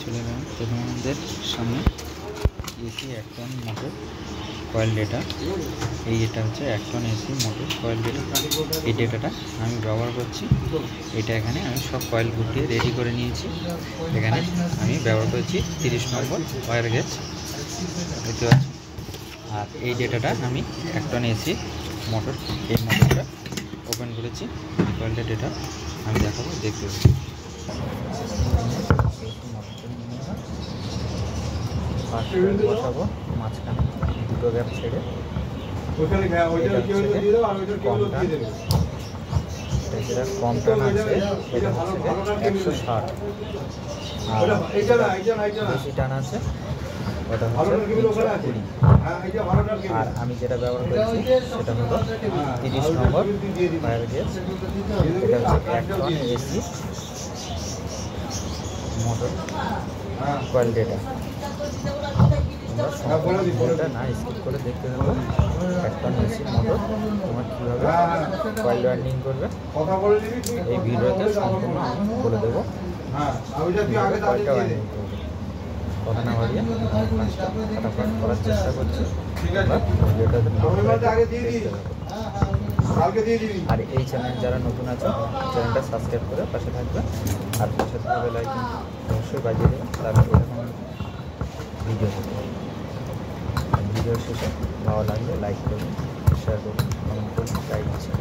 চলে এলাম প্রথম আমাদের সামনে AC 1 ton motor coil data. এই এটা হচ্ছে 1 ton AC motor coil data. এই ডেটাটা আমি ব্যবহার করছি। এটা এখানে আমি সব কয়েল গুটিয়ে রেডি করে নিয়েছি। এখানে আমি ব্যবহার করেছি 30 নম্বর ওয়্যার গেজ, দেখতে পাচ্ছি। আর এই ডেটাটা আমি 1 টন এসি মোটর, এই মোটরটা ওপেন করেছি। কয়েলটা ডেটা আমি দেখাবো, দেখতে পাচ্ছি। বসাবো মাঝখানে দুটো গ্যাপ ছেড়ে, যেটা কম টান আছে সেটা হচ্ছে 160, আর বেশি টান আছে ওটা হচ্ছে 320। আর আমি যেটা ব্যবহার করছি সেটা হলো 30 নম্বর ফায়ার গেজ। এটা হচ্ছে 1 ton AC motor coil data. তোমরা সম্পূর্ণটা না স্কিপ করে দেখতে দেবো। 1 টন এসি মোটর তোমরা কীভাবে কয়েল ওয়ার্নিং করবে এই ভিডিওতে সম্পূর্ণ আমি বলে দেবো। কয়েলটা ওয়ার্নিং করবে, কথা না বাড়িয়ে ফটাফট করার চেষ্টা করছি। আর এই চ্যানেল যারা নতুন আছে চ্যানেলটা সাবস্ক্রাইব করে পাশে থাকবে, আর পাশে থাকা বেল আইকন অবশ্যই বাজিয়ে দেবেন, তাহলে এরকম ভিডিও দেখতে পাবেন। ভিডিও শেষে ভালো লাগলে লাইক করুন, শেয়ার করুন, কমেন্ট করুন, তাই ইচ্ছে।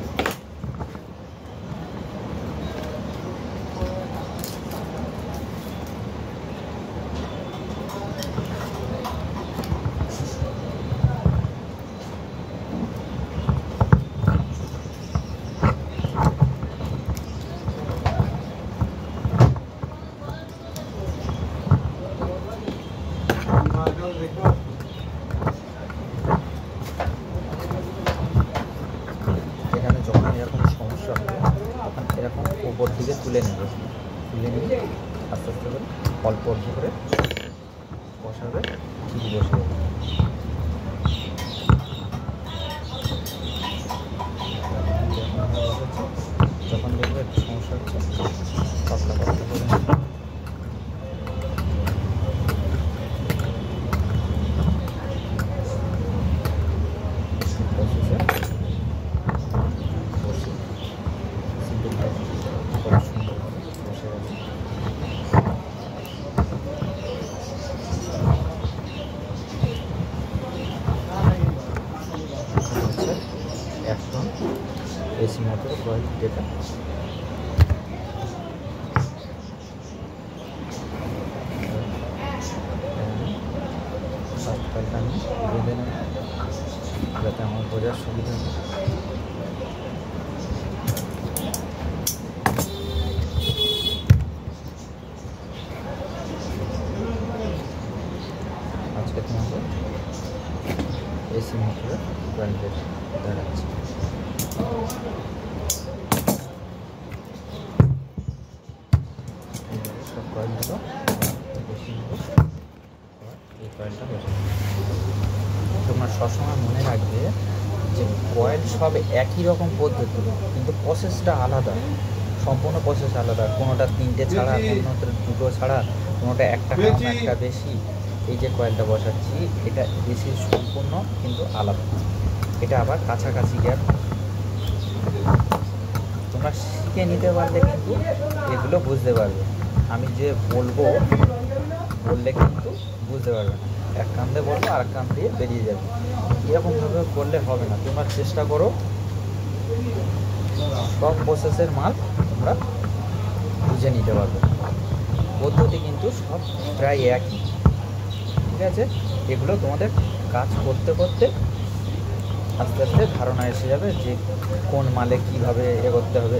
এখানে যখন এরকম সমস্যা হবে তখন এরকম উপর দিকে তুলে নেবে, তুলে নিয়ে আস্তে আস্তে করে অল্প অল্প করে বসাবে, ঠিক বসে যাবে। যখন দেখবে একটু সমস্যা হচ্ছে পাতলা পাতলা করে এখন এসি মোটর কয়েল ডেটা। কয়েলটা আমি বেঁধে নেব যাতে আমার বোঝার সুবিধা হয়। আজকে তোমাকে এসি মোটরের কয়েল ডেটা দেখাচ্ছি। সব কয়েলগুলো বসিয়ে নেব, এই কয়েলটা বসে। তোমরা সবসময় মনে রাখবে যে কয়েল সব একই রকম পদ্ধতি, কিন্তু প্রসেসটা আলাদা, সম্পূর্ণ প্রসেস আলাদা। কোনোটা 3টে ছাড়া, কোনোটা 2টো ছাড়া, কোনোটা একটা কম একটা বেশি। এই যে কয়েলটা বসাচ্ছি এটা এসির সম্পূর্ণ কিন্তু আলাদা, এটা আবার কাছাকাছি গ্যাপ। তোমরা শিখে নিতে পারলে কিন্তু এগুলো বুঝতে পারবে। আমি যে বললে কিন্তু বুঝতে পারবে না। এক কান দিয়ে বলবো আর এক কান দিয়ে বেরিয়ে যাবে, এরকমভাবে করলে হবে না। তোমরা চেষ্টা করো সব প্রসেসের মাল তোমরা বুঝে নিতে পারবে। পদ্ধতি কিন্তু সব প্রায় একই, ঠিক আছে? এগুলো তোমাদের কাজ করতে করতে আস্তে আস্তে ধারণা এসে যাবে যে কোন মালে কীভাবে এগোতে হবে।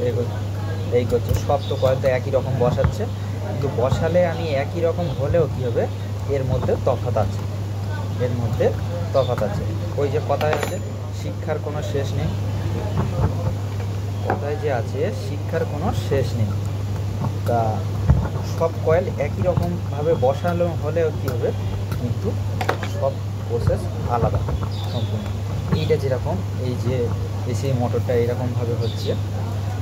এই করছে সব তো কয়েল তো একই রকম বসাচ্ছে, কিন্তু বসালে আমি একই রকম হলেও কী হবে, এর মধ্যে তফাৎ আছে, এর মধ্যে তফাৎ আছে। ওই যে কথায় আছে শিক্ষার কোনো শেষ নেই, কথায় যে আছে শিক্ষার কোনো শেষ নেই। তা সব কয়েল একই রকমভাবে বসানো হলেও কী হবে, কিন্তু সব প্রসেস আলাদা সম্পূর্ণ। এইটা যেরকম এই যে এসি মোটরটা এরকমভাবে হচ্ছে,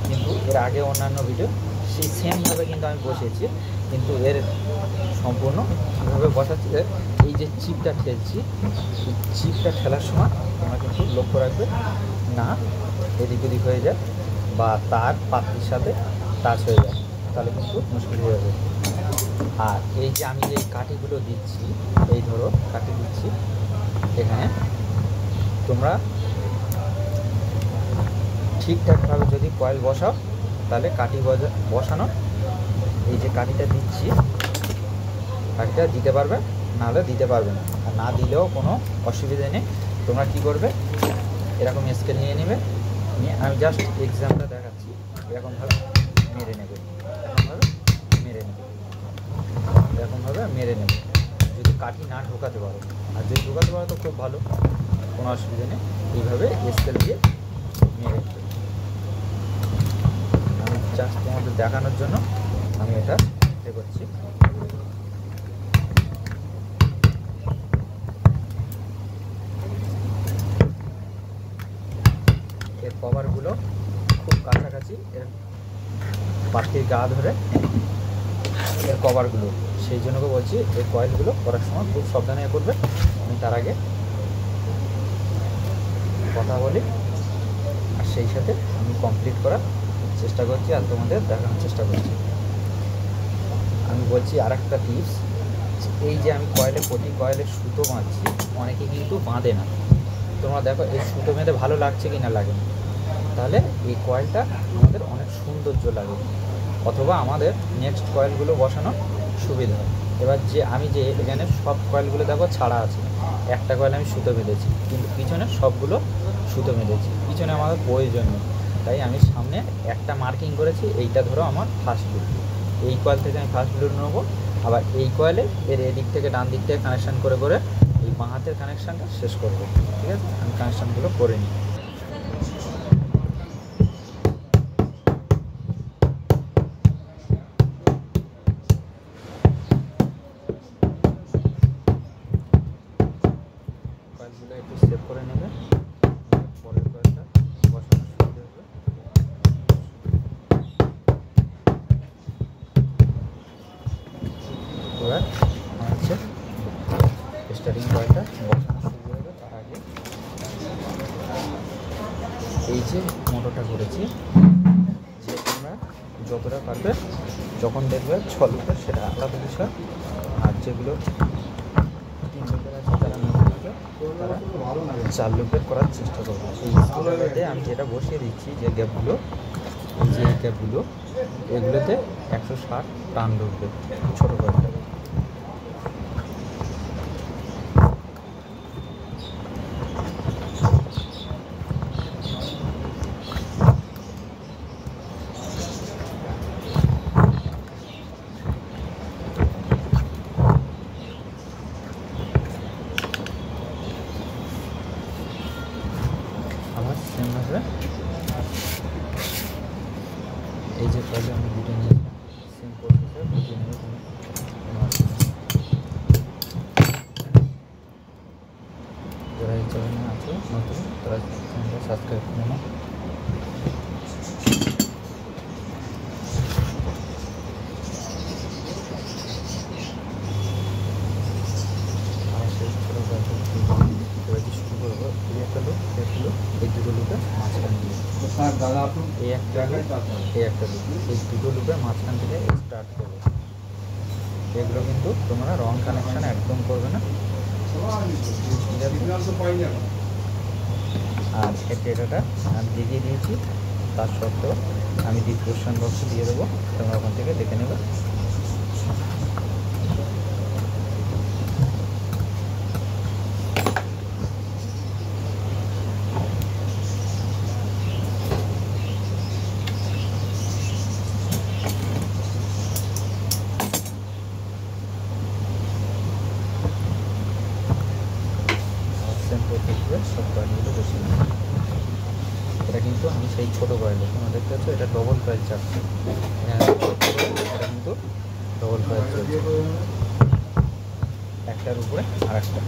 কিন্তু এর আগে অন্যান্য ভিডিও সেই সেমভাবে কিন্তু আমি বসিয়েছি, কিন্তু এর সম্পূর্ণ কীভাবে বসাচ্ছি, এই যে চিপটা ঠেলছি, এই চিপটা ঠেলার সময় তোমরা কিন্তু লক্ষ্য রাখবে না এদিক ওদিক হয়ে যায় বা তার পাত্রির সাথে টাচ হয়ে যায়, তাহলে কিন্তু মুশকিল হয়ে যাবে। আর এই যে আমি যে কাঠিগুলো দিচ্ছি, এই ধরো কাঠি দিচ্ছি এখানে, তোমরা ঠিকঠাকভাবে যদি কয়েল বসাও তাহলে কাঠি বসানো, এই যে কাঠিটা দিচ্ছি, কাঠিটা দিতে পারবে, নাহলে দিতে পারবে না। আর না দিলেও কোনো অসুবিধা নেই। তোমরা কি করবে, এরকম স্কেল নিয়ে নেবে, নিয়ে আমি জাস্ট এক্সাম্পলটা দেখাচ্ছি, এরকমভাবে মেরে নেবে, এরকমভাবে মেরে নেবে, এরকমভাবে মেরে নেবে। যদি কাঠি না ঢোকাতে পারো, আর যদি ঢোকাতে পারো তো খুব ভালো, কোনো অসুবিধা নেই। এইভাবে স্কেল দিয়ে মেরে নেবে। আমি জাস্ট তোমাদের দেখানোর জন্য আমি এটা করছি। এর কভারগুলো খুব কাছাকাছি, এর পাখির গা ধরে এর কভারগুলো, সেই জন্য বলছি এই কয়েলগুলো করার সময় খুব সাবধানে করবে। আমি তার আগে কথা বলি, আর সেই সাথে আমি কমপ্লিট করার চেষ্টা করছি আর তোমাদের দেখানোর চেষ্টা করছি। আমি বলছি আর একটা টিপস, এই যে আমি প্রতি কয়েলের সুতো বাঁধছি, অনেকে কিন্তু বাঁধে না। তোমরা দেখো এই সুতো বেঁধে ভালো লাগছে কি না লাগে না, তাহলে এই কয়েলটা আমাদের অনেক সৌন্দর্য লাগে, অথবা আমাদের নেক্সট কয়েলগুলো বসানো সুবিধা হয়। এবার যে আমি যে এখানে সব কয়েলগুলো দেখো ছাড়া আছে, একটা কয়েল আমি সুতো বেঁধেছি, কিন্তু পিছনে সবগুলো সুতো বেঁধেছি, পিছনে আমাদের প্রয়োজন নেই। তাই আমি সামনে একটা মার্কিং করেছি, এইটা ধরো আমার ফার্স্ট লুপ, এই কয়েল থেকে আমি ফার্স্ট লুপ নেবো, আবার এই কয়েলে এর এদিক থেকে ডান দিক থেকে কানেকশান করে করে এই বাঁ হাতের কানেকশানটা শেষ করবো। ঠিক আছে, আমি কানেকশানগুলো করে নিই। কয়েলগুলো একটু সেভ করে নেবে, পরের কয়েলটা বসানোর সুবিধা হবে। এবার হচ্ছে স্টার্টিং কয়েলটা বসানো শুরু হবে। তার আগে এই যে মোটরটা করেছি, যে তোমরা যতটা পারবে যখন দেখবে 6 লুপের সেটা আলাদা বিষয়, আর যেগুলো 3 লুপের আছে তারা 9 লুপের, তারা 4 লুপের করার চেষ্টা করবে। এই স্কুলেতে আমি যেটা বসিয়ে দিচ্ছি, যে গ্যাপগুলো, এই যে এই গ্যাপগুলো, এগুলোতে 160 টান ঢুকবে ছোটো কয়েকটা। আবার সেমভাবে এই যে কয়েলে আমি দুটো নিয়েছিলাম, সেম প্রসেসে বুঝে নেবে তুমি। যারা এই চ্যানেলে আছে নতুন, তারা চ্যানেলটা সাবস্ক্রাইব করে নাও। আমার সেই ছোটো কয়েকটা এবার যে শুরু করবো, এই একটা লুক, এই দুটো লুপে মাঝখান দিয়ে, এই একটা লুপ, এই একটা লুপ, এই দুটো লুপে মাঝখান থেকে স্টার্ট করবো। এগুলো কিন্তু তোমরা রং কানেকশান একদম করবে না। আর এর ডেটাটা আমি দেখিয়ে দিয়েছি, তার সত্ত্বেও আমি ডিসক্রিপশন বক্সে দিয়ে দেবো, তোমরা ওখান থেকে দেখে নেবে। সব কয়েলগুলো বসিয়ে নেব। এটা কিন্তু আমি সেই ছোটো কয়েল, তোমরা দেখতে পাচ্ছ এটা ডবল কয়েল চাপছে, এটা কিন্তু ডবল কয়েল চলছে, একটার উপরে আর একটা।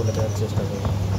বলে দেওয়ার চেষ্টা করব।